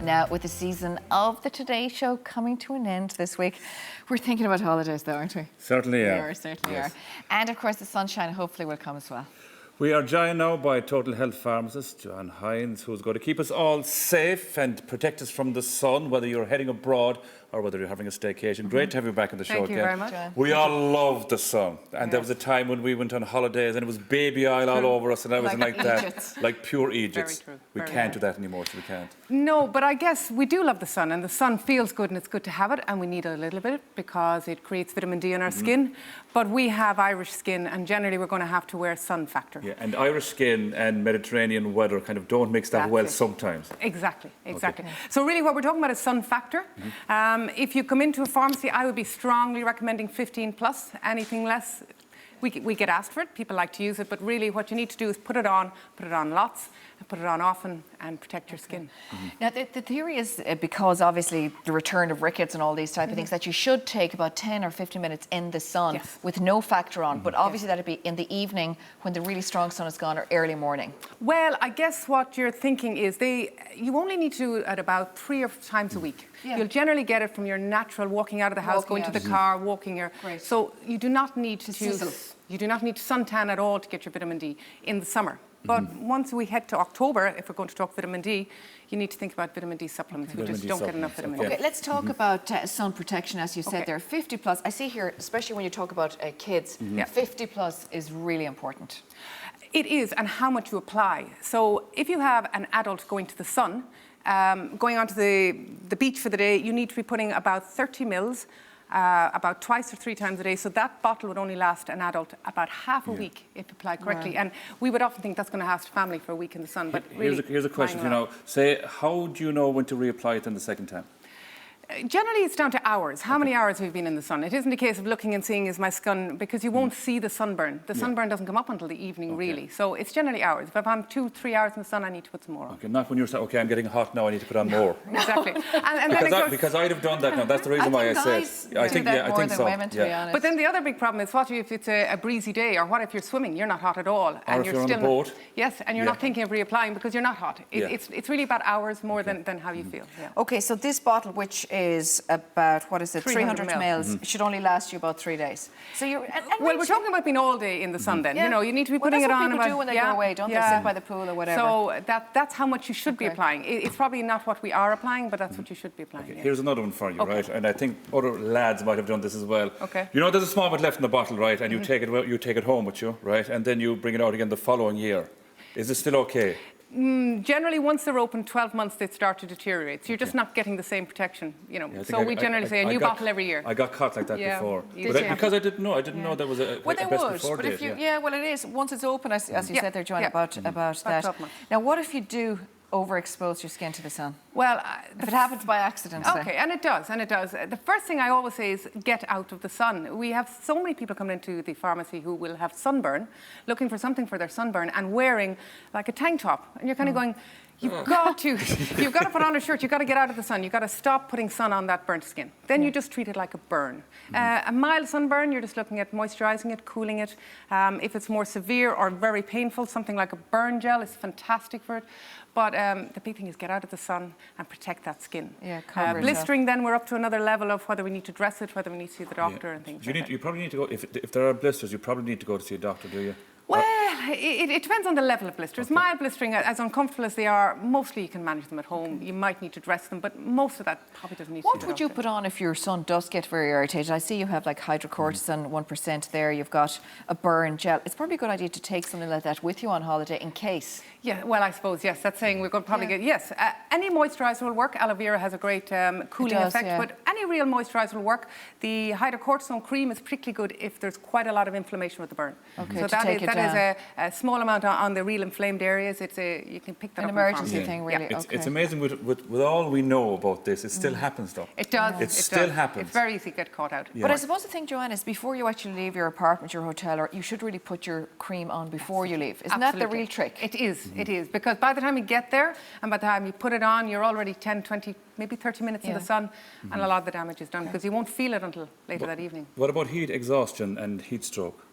Now, with the season of the Today Show coming to an end this week, we're thinking about holidays though, aren't we? Certainly are. We certainly are. And of course, the sunshine hopefully will come as well. We are joined now by Total Health Pharmacist Joanne Hynes, who's going to keep us all safe and protect us from the sun, whether you're heading abroad or whether you're having a staycation. Great to have you back on the show again. Thank you very much. We all love the sun. And there was a time when we went on holidays and it was baby oil all over us and everything like that. Like pure Egypt. Very true. We can't do that anymore, so we can't. No, but I guess we do love the sun, and the sun feels good and it's good to have it, and we need a little bit because it creates vitamin D in our skin. But we have Irish skin, and generally we're going to have to wear sun factor. Yeah, and Irish skin and Mediterranean weather kind of don't mix that well sometimes. Exactly. So really what we're talking about is sun factor. If you come into a pharmacy, I would be strongly recommending 15 plus. Anything less, we get asked for it. People like to use it, but really what you need to do is put it on lots, and put it on often, and protect your skin. Now, the theory is because obviously the return of rickets and all these type of things, that you should take about 10 or 15 minutes in the sun with no factor on. But obviously that'd be in the evening when the really strong sun is gone, or early morning. Well, I guess what you're thinking is you only need to do it at about 3 times a week. You'll generally get it from your natural walking out of the house, going to the car, walking your. So you do not need to suntan at all to get your vitamin D in the summer. But once we head to October, if we're going to talk vitamin D, you need to think about vitamin D supplements. We just don't get enough vitamin D. Okay, let's talk about sun protection, as you said there. 50 plus, I see here, especially when you talk about kids, 50 plus is really important. It is, and how much you apply. So if you have an adult going to the sun, going onto the beach for the day, you need to be putting about 30 mils about 2 or 3 times a day. So that bottle would only last an adult about half a week if applied correctly. And we would often think that's going to last a family for a week in the sun. But really, here's a question for you now. Say, how do you know when to reapply it then the second time? Generally, it's down to hours. How many hours have you been in the sun? It isn't a case of looking and seeing is my skin, because you won't see the sunburn. The sunburn doesn't come up until the evening, really. So it's generally hours. If I'm 2 or 3 hours in the sun, I need to put some more on. Okay, not when you're saying, okay, I'm getting hot now, I need to put on more. Exactly. Because I'd have done that now. That's the reason why I said. I think so. Women, to be honest. But then the other big problem is, what if it's a breezy day, or what if you're swimming? You're not hot at all, and you're still on a boat. Yes, and you're not thinking of reapplying because you're not hot. It's really about hours more than how you feel. Okay, so this bottle, which is about, what is it, 300 mils, should only last you about 3 days. So you're well, we're talking about being all day in the sun. Then you need to be putting it on. That's what people do when they go away, don't they? Sit by the pool or whatever. So that's how much you should be applying. It's probably not what we are applying, but that's what you should be applying. Okay, here's another one for you, right? And I think other lads might have done this as well. Okay. You know, there's a small bit left in the bottle, right? And you take it home with you, right? And then you bring it out again the following year. Is it still okay? Generally, once they're open 12 months, they start to deteriorate. So you're just not getting the same protection, So we generally say a new bottle every year. I got caught like that before. Because I didn't know there was a best before date. Well, it is. Once it's open, as you said there, Joanne, about that. Now, what if you do overexpose your skin to the sun? Well, if it happens by accident. Okay, and it does. The first thing I always say is get out of the sun. We have so many people coming into the pharmacy who will have sunburn, looking for something for their sunburn, and wearing like a tank top, and you're kind of going, you've got to put on a shirt. You've got to get out of the sun. You've got to stop putting sun on that burnt skin. Then you just treat it like a burn. A mild sunburn, you're just looking at moisturising it, cooling it. If it's more severe or very painful, something like a burn gel is fantastic for it. But the big thing is get out of the sun and protect that skin. Blistering, then we're up to another level of whether we need to dress it, whether we need to see the doctor and things like that. You probably need to go, if there are blisters, you probably need to go to see a doctor, do you? Well, it depends on the level of blisters. Mild blistering, as uncomfortable as they are, mostly you can manage them at home. You might need to dress them, but most of that probably doesn't need to be What would you put on if your sun does get very irritated? I see you have like hydrocortisone, 1% there. You've got a burn gel. It's probably a good idea to take something like that with you on holiday in case. Yeah, well, I suppose, yes. That's saying we're going to probably get, yes. Any moisturiser will work. Aloe vera has a great cooling effect, but any real moisturiser will work. The hydrocortisone cream is particularly good if there's quite a lot of inflammation with the burn. Okay, so that is a small amount on the real inflamed areas. You can pick that up. An emergency thing, really. It's amazing with all we know about this, it still happens though. It does. It still happens. It's very easy to get caught out. But I suppose the thing, Joanne, is before you actually leave your apartment, your hotel, or you should really put your cream on before you leave. Isn't that the real trick? It is. It is. Because by the time you get there and by the time you put it on, you're already 10, 20, maybe 30 minutes in the sun, and a lot of the damage is done because you won't feel it until later that evening. What about heat exhaustion and heat stroke?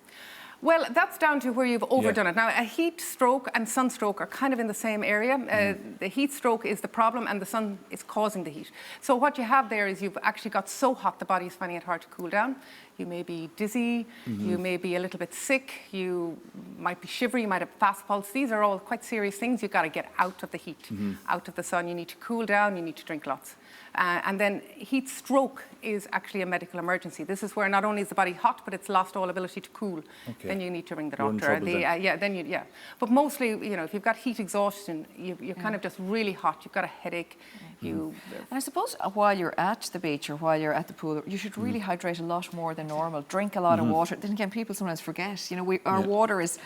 Well, that's down to where you've overdone it. Now, a heat stroke and sunstroke are kind of in the same area. The heat stroke is the problem and the sun is causing the heat. So what you have there is you've actually got so hot the body is finding it hard to cool down. You may be dizzy, you may be a little bit sick, you might be shivery, you might have fast pulse. These are all quite serious things. You've got to get out of the heat, out of the sun. You need to cool down, you need to drink lots. And then heat stroke is actually a medical emergency. This is where not only is the body hot, but it's lost all ability to cool. Okay. Then you need to ring the You're in doctor. trouble then. But mostly, you know, if you've got heat exhaustion, you're kind of just really hot. You've got a headache. And I suppose while you're at the beach or while you're at the pool, you should really hydrate a lot more than normal. Drink a lot of water. Then again, people sometimes forget. You know, our water is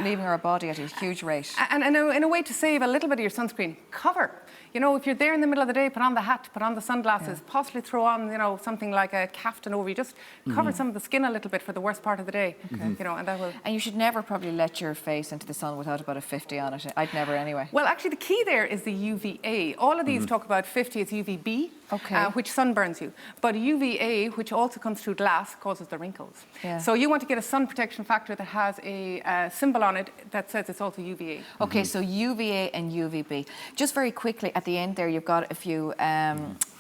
leaving our body at a huge rate. And in a way to save a little bit of your sunscreen, cover. You know, if you're there in the middle of the day, put on the hat, put on the sunglasses, possibly throw on, you know, something like a caftan over you. Just cover some of the skin a little bit for the worst part of the day. You know, and that will. And you should never probably let your face into the sun without about a 50 on it. I'd never anyway. Well, actually, the key there is the UVA. All of these talk about 50, it's UVB, which sunburns you. But UVA, which also comes through glass, causes the wrinkles. Yeah. So you want to get a sun protection factor that has a symbol on it that says it's also UVA. Okay, so UVA and UVB. Just very quickly, at the end there, you've got a few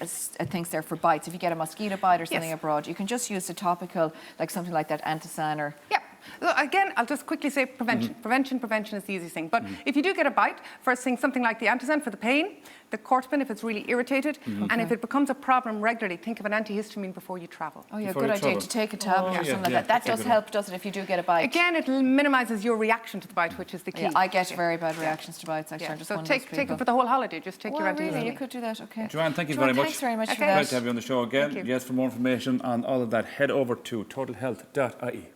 things there for bites. If you get a mosquito bite or something abroad, you can just use the topical, like something like that, Antisan or... Yeah. Again, I'll just quickly say prevention. Prevention is the easiest thing. But if you do get a bite, first thing, something like the Antisan for the pain, the Cortipin if it's really irritated, and if it becomes a problem regularly, think of an antihistamine before you travel. Oh yeah, good idea to take a tablet or something like that. That does help, doesn't it, if you do get a bite? Again, it minimises your reaction to the bite, which is the key. Yeah, I get very bad reactions to bites, actually. I'm just so one take it for the whole holiday. Just take your antihistamine. Really? You could do that, okay. Joanne, thank you very much. Thanks very much for Great that. to have you on the show again. Yes, for more information on all of that, head over to totalhealth.ie.